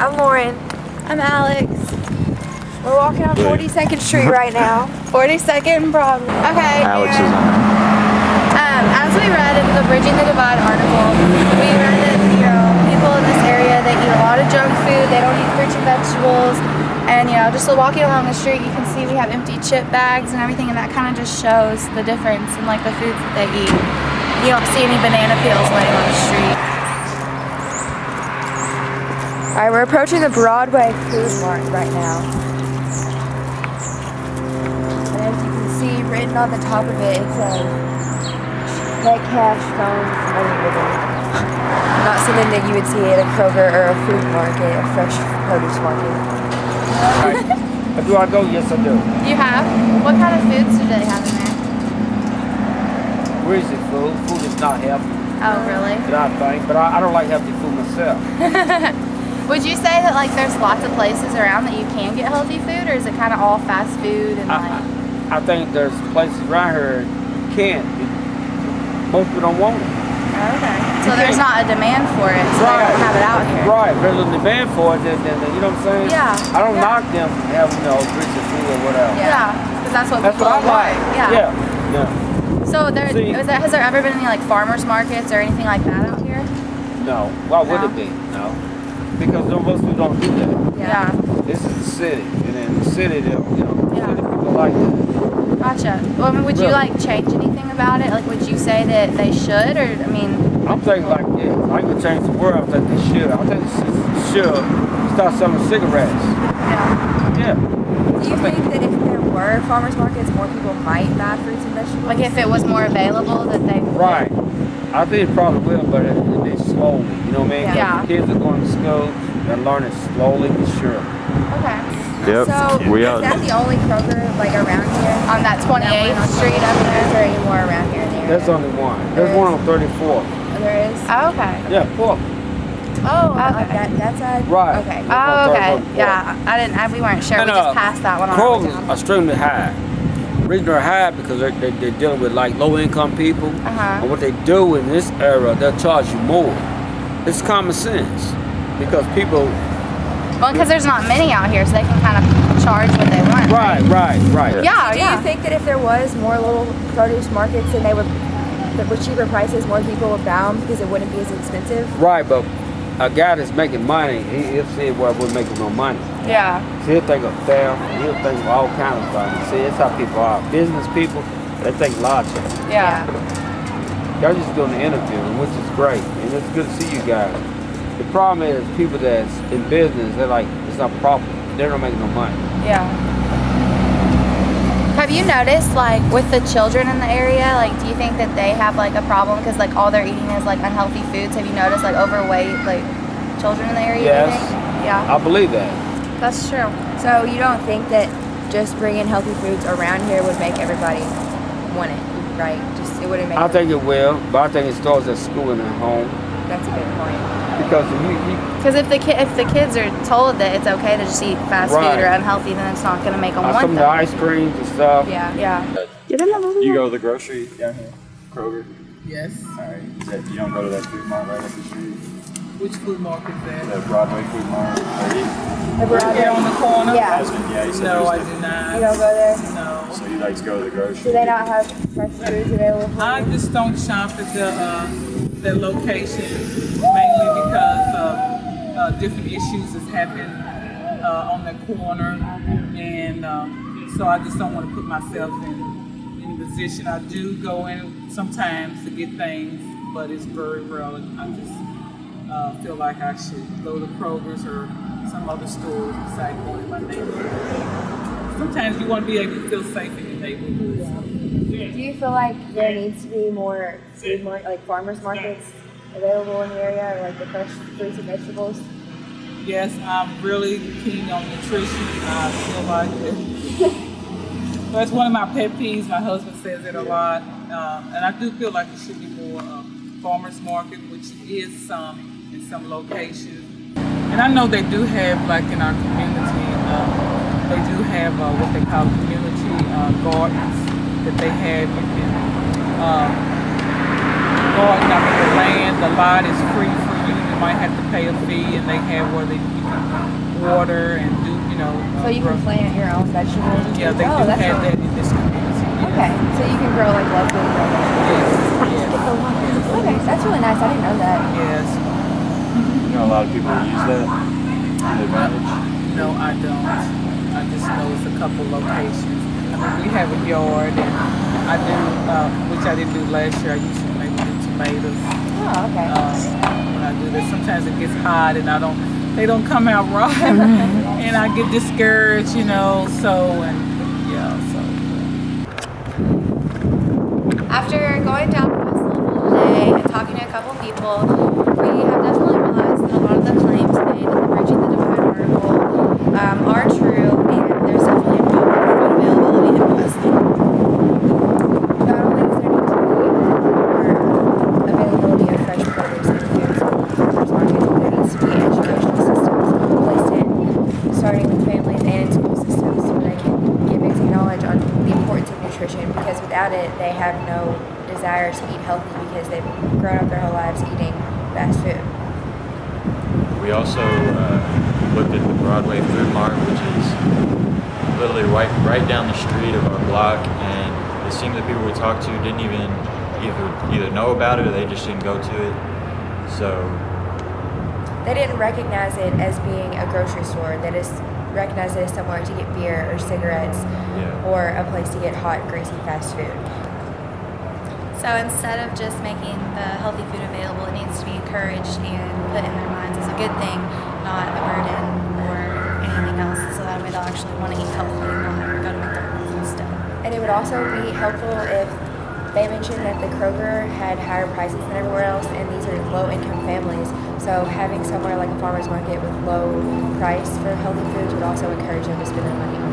I'm Lauren. I'm Alex. We're walking on 42nd Street right now. 42nd Broadway. Okay. Alex is on it. As we read in the Bridging the Divide article, we read that people in this area, they eat a lot of junk food. They don't eat fruits and vegetables. And just walking along the street, you can see we have empty chip bags and everything, and that kind of just shows the difference in like the foods that they eat. You don't see any banana peels laying on the street. Alright, we're approaching the Broadway food mart right now. And as you can see, written on the top of it, it says, "Pet cash phones available." Not something that you would see at a Kroger or a food market, a fresh produce market. Do I go? Yes, I do. You have? What kind of foods do they have in there? Where is it food? Food is not healthy. Oh, really? I think, but I don't like healthy food myself. Would you say that like there's lots of places around that you can get healthy food, or is it kind of all fast food and I think there's places around here you can't. Most people don't want it. Okay. So there's not a demand for it, so they don't have it out here. Right. There's a demand for it, then you know what I'm saying? Yeah. I don't knock them from having rich food or whatever. Yeah. Because that's what people I like. want. Yeah. Yeah. So has there ever been any like farmers markets or anything like that out here? No. Why would it be? No. Because most people don't do that. Yeah. This is the city, and in the city, city people like that. Gotcha. Well, I mean, would you like change anything about it? Like, would you say that they should, or I mean? I'm thinking like, I can change the world. I think they should. I think they should start selling cigarettes. Yeah. Yeah. Do you think that if there were farmers markets, more people might buy fruits and vegetables? Like if it was more available, that they would? Right. I think it probably will, but it'll be slowly. You know what I mean? Yeah. The kids are going to school. They're learning slowly but surely. Okay. Yep. So, We is are. that the only Kroger like around here? On that 28th Street up Is there? there any more around here in the area? There's only one. There's There one is? on 34th. Oh, there is? Oh, okay. Yeah, 4th. Oh, Like okay. that side? Right. Okay. Oh, okay. Fourth. Yeah. We weren't sure. And, We just passed that one on. Kroger's extremely high. The reason they're high because they're dealing with like low income people. And what they do in this era, they'll charge you more. It's common sense because people. Well, because there's not many out here, so they can kind of charge what they want. Right. Yeah, Do you think that if there was more little produce markets and that with cheaper prices, more people would buy them because it wouldn't be as expensive? Right, but a guy that's making money, he'll see where we're making no money. Yeah. So he'll think of theft, and he'll think of all kinds of things. See, that's how people are. Business people, they think logic. Yeah. Y'all just doing the interview, which is great, and it's good to see you guys. The problem is people that's in business, they're like, it's not profitable. They're not making no money. Yeah. Have you noticed, like, with the children in the area, like, do you think that they have, like, a problem because, like, all they're eating is, like, unhealthy foods? Have you noticed, like, overweight, like, children in the area? Yes. Do you think? Yeah. I believe that. That's true. So you don't think that just bringing healthy foods around here would make everybody want it, right? It wouldn't make I think it will, but I think it starts at school and at home. That's a good point. Because Because if the kids are told that it's okay to just eat fast food or unhealthy, then it's not going to make them want some of the them. ice creams and stuff. Yeah. You go to the grocery down here, Kroger. Yes. All right. You don't go to that food mart right up the street. Which food market is that? The Broadway food mart. Right on the corner? Yeah. Yeah. You said No, I there's do not. You don't go there? No. So you like to go to the grocery? Do they not have fresh foods available? I just don't shop at the location mainly because of different issues that's happened on that corner, and so I just don't want to put myself in a position. I do go in sometimes to get things, but it's very rare. I just feel like I should go to Kroger's or some other stores besides going in my neighborhood. Sometimes you want to be able to feel safe in your neighborhood. Do you feel like there needs to be more food like farmers markets available in the area, or like the fresh fruits and vegetables? Yes, I'm really keen on nutrition. I feel like that's one of my pet peeves. My husband says it a lot, and I do feel like it should be more farmers market, which is some in some locations. And I know they do have, like in our community, they do have what they call community gardens that they have. You can garden. I mean, the lot is free for you to might have to pay a fee, and they have where you can water and do, So you can plant your own vegetables? and Yeah, things? they Oh, do that's have cool. that in this community. Yes. Okay, so you can grow like locally grown vegetables. Yes. Okay, that's really nice. I didn't know that. Yes. You know, a lot of people use that to their advantage. No, I don't. I just know it's a couple locations. I mean, we have a yard, and I do, which I didn't do last year. I usually maybe do tomatoes. Oh, okay. When I do that, sometimes it gets hot, and they don't come out right, and I get discouraged, So After going down to Louisville today and talking to a couple people, we have definitely realized that a lot of the claims made in the Bridging the Divide article are true, and there's definitely a problem with food availability in Wesley. Not only does there need to be more availability of fresh produce and foods in farmers markets, but there needs to be educational systems placed in, starting with families and in school systems, so they can give basic knowledge on the importance of nutrition, because without it, they have no desire to eat healthy because they've grown up their whole lives eating fast food. We also looked at the Broadway Food Mart, which is literally right down the street of our block, and it seemed that people we talked to didn't even either know about it or they just didn't go to it. So They didn't recognize it as being a grocery store. They just recognized it as somewhere to get beer or cigarettes, or a place to get hot, greasy fast food. So instead of just making the healthy food available, it needs to be encouraged and put in their minds as a good thing, not a burden or anything else. So that way they'll actually want to eat healthy and not go to McDonald's instead. And it would also be helpful if they mentioned that the Kroger had higher prices than everywhere else, and these are low-income families. So having somewhere like a farmer's market with low price for healthy foods would also encourage them to spend their money on